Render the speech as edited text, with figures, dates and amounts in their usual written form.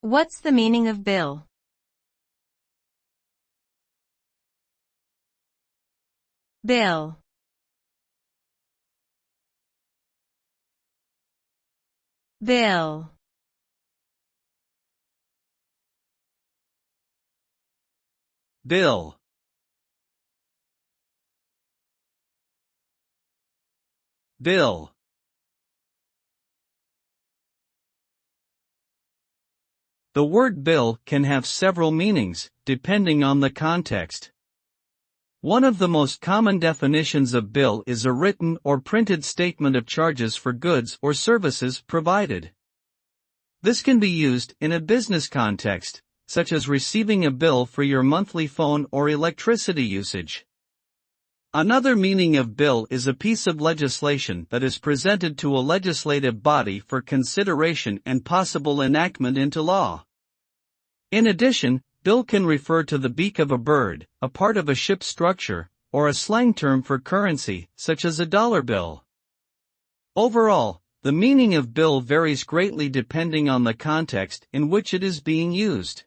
What's the meaning of bill? Bill. Bill. Bill. Bill. The word bill can have several meanings, depending on the context. One of the most common definitions of bill is a written or printed statement of charges for goods or services provided. This can be used in a business context, such as receiving a bill for your monthly phone or electricity usage. Another meaning of bill is a piece of legislation that is presented to a legislative body for consideration and possible enactment into law. In addition, bill can refer to the beak of a bird, a part of a ship's structure, or a slang term for currency, such as a dollar bill. Overall, the meaning of bill varies greatly depending on the context in which it is being used.